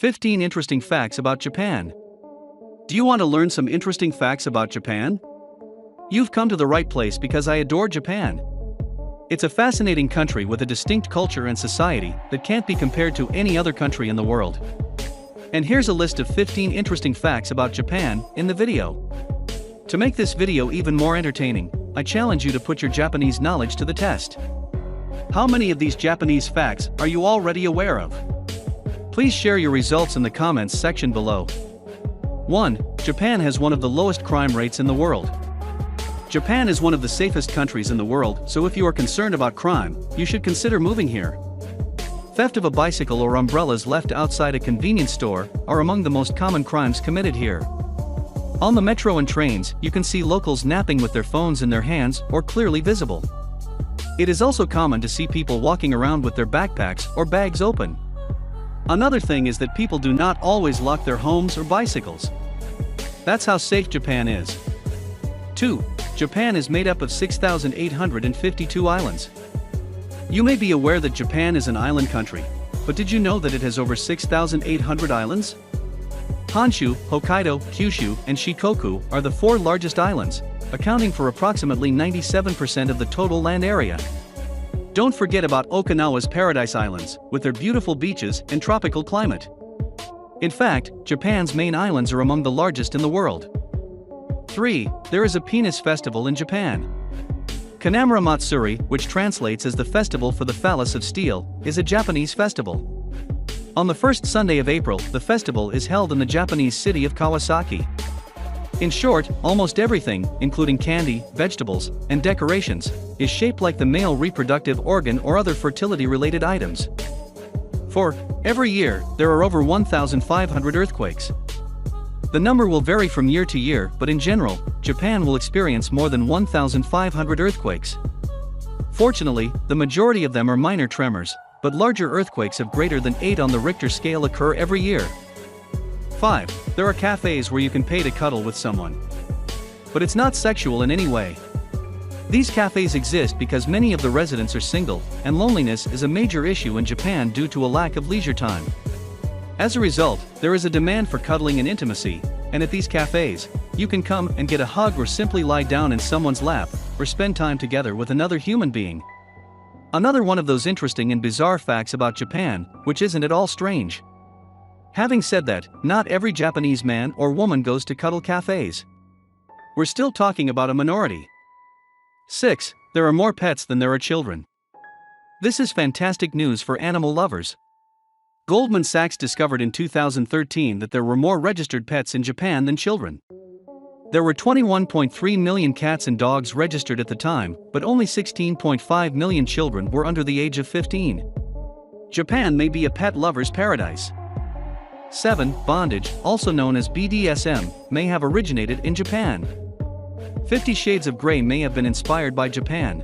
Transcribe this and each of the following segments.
15 interesting facts about Japan. Do you want to learn some interesting facts about Japan? You've come to the right place because I adore Japan. It's a fascinating country with a distinct culture and society that can't be compared to any other country in the world. And here's a list of 15 interesting facts about Japan in the video. To make this video even more entertaining, I challenge you to put your Japanese knowledge to the test. How many of these Japanese facts are you already aware of? Please share your results in the comments section below. 1. Japan has one of the lowest crime rates in the world. Japan is one of the safest countries in the world, so if you are concerned about crime, you should consider moving here. Theft of a bicycle or umbrellas left outside a convenience store are among the most common crimes committed here. On the metro and trains, you can see locals napping with their phones in their hands or clearly visible. It is also common to see people walking around with their backpacks or bags open. Another thing is that people do not always lock their homes or bicycles. That's how safe Japan is. 2. Japan is made up of 6,852 islands. You may be aware that Japan is an island country, but did you know that it has over 6,800 islands? Honshu, Hokkaido, Kyushu, and Shikoku are the 4 largest islands, accounting for approximately 97% of the total land area. Don't forget about Okinawa's Paradise Islands, with their beautiful beaches and tropical climate. In fact, Japan's main islands are among the largest in the world. 3. There is a penis festival in Japan. Kanamura Matsuri, which translates as the Festival for the Phallus of Steel, is a Japanese festival. On the first Sunday of April, the festival is held in the Japanese city of Kawasaki. In short, almost everything, including candy, vegetables, and decorations, is shaped like the male reproductive organ or other fertility-related items. 4. Every year, there are over 1,500 earthquakes. The number will vary from year to year, but in general, Japan will experience more than 1,500 earthquakes. Fortunately, the majority of them are minor tremors, but larger earthquakes of greater than 8 on the Richter scale occur every year. 5. There are cafes where you can pay to cuddle with someone. But it's not sexual in any way. These cafes exist because many of the residents are single, and loneliness is a major issue in Japan due to a lack of leisure time. As a result, there is a demand for cuddling and intimacy, and at these cafes, you can come and get a hug or simply lie down in someone's lap, or spend time together with another human being. Another one of those interesting and bizarre facts about Japan, which isn't at all strange. Having said that, not every Japanese man or woman goes to cuddle cafes. We're still talking about a minority. 6. There are more pets than there are children. This is fantastic news for animal lovers. Goldman Sachs discovered in 2013 that there were more registered pets in Japan than children. There were 21.3 million cats and dogs registered at the time, but only 16.5 million children were under the age of 15. Japan may be a pet lover's paradise. 7. Bondage, also known as BDSM, may have originated in Japan. 50 Shades of Grey may have been inspired by Japan.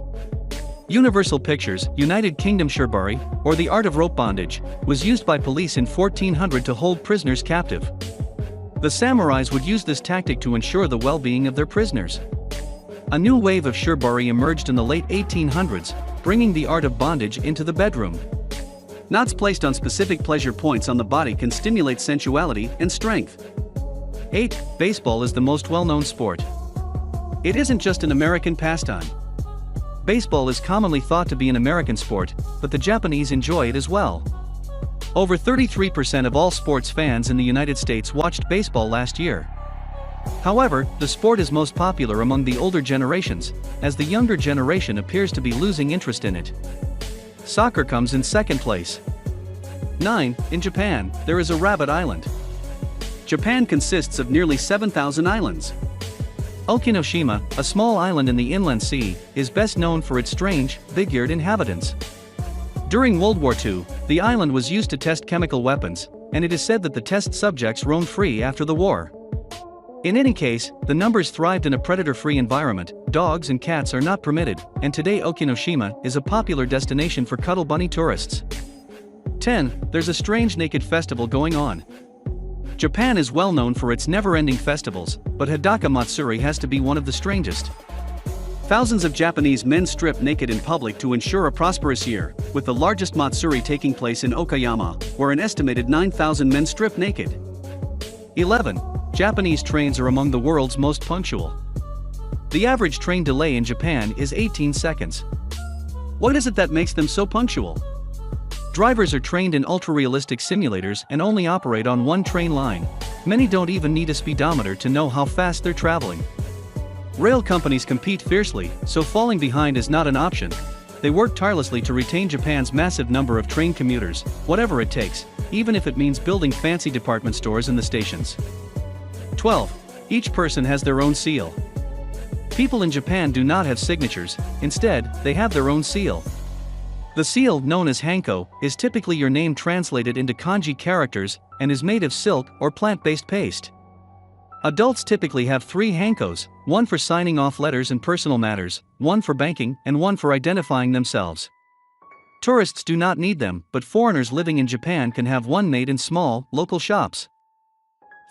Universal Pictures, United Kingdom Shibari, or the art of rope bondage, was used by police in 1400 to hold prisoners captive. The samurais would use this tactic to ensure the well-being of their prisoners. A new wave of shibari emerged in the late 1800s, bringing the art of bondage into the bedroom. Knots placed on specific pleasure points on the body can stimulate sensuality and strength. 8. Baseball is the most well-known sport. It isn't just an American pastime. Baseball is commonly thought to be an American sport, but the Japanese enjoy it as well. Over 33% of all sports fans in the United States watched baseball last year. However, the sport is most popular among the older generations, as the younger generation appears to be losing interest in it. Soccer comes in second place. 9. In Japan, there is a rabbit island. Japan consists of nearly 7,000 islands. Okinoshima, a small island in the inland sea, is best known for its strange, big-eared inhabitants. During World War II, the island was used to test chemical weapons, and it is said that the test subjects roamed free after the war. In any case, the numbers thrived in a predator-free environment. Dogs and cats are not permitted, and today Okinoshima is a popular destination for cuddle bunny tourists. 10. There's a strange naked festival going on. Japan is well known for its never-ending festivals, but Hidaka Matsuri has to be one of the strangest. Thousands of Japanese men strip naked in public to ensure a prosperous year, with the largest matsuri taking place in Okayama, where an estimated 9,000 men strip naked. 11. Japanese trains are among the world's most punctual. The average train delay in Japan is 18 seconds. What is it that makes them so punctual? Drivers are trained in ultra-realistic simulators and only operate on one train line. Many don't even need a speedometer to know how fast they're traveling. Rail companies compete fiercely, so falling behind is not an option. They work tirelessly to retain Japan's massive number of train commuters, whatever it takes, even if it means building fancy department stores in the stations. 12. Each person has their own seal. People in Japan do not have signatures, instead, they have their own seal. The seal, known as hanko, is typically your name translated into kanji characters and is made of silk or plant-based paste. Adults typically have 3 hankos, one for signing off letters and personal matters, one for banking, and one for identifying themselves. Tourists do not need them, but foreigners living in Japan can have one made in small, local shops.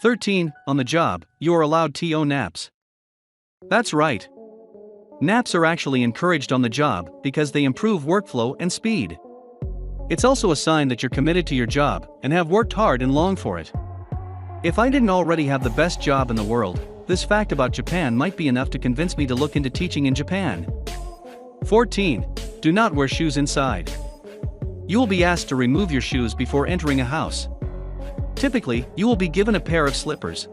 13. On the job, you are allowed TO naps. That's right. Naps are actually encouraged on the job because they improve workflow and speed. It's also a sign that you're committed to your job and have worked hard and long for it. If I didn't already have the best job in the world, this fact about Japan might be enough to convince me to look into teaching in Japan. 14. Do not wear shoes inside. You will be asked to remove your shoes before entering a house. Typically, you will be given a pair of slippers.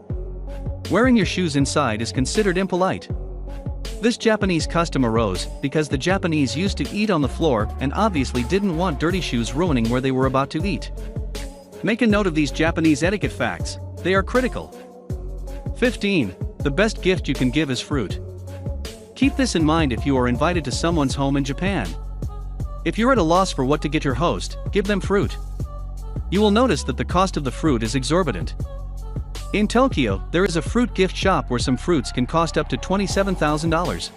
Wearing your shoes inside is considered impolite. This Japanese custom arose because the Japanese used to eat on the floor and obviously didn't want dirty shoes ruining where they were about to eat. Make a note of these Japanese etiquette facts. They are critical. 15. The best gift you can give is fruit. Keep this in mind if you are invited to someone's home in Japan. If you're at a loss for what to get your host, give them fruit. You will notice that the cost of the fruit is exorbitant. In Tokyo, there is a fruit gift shop where some fruits can cost up to $27,000.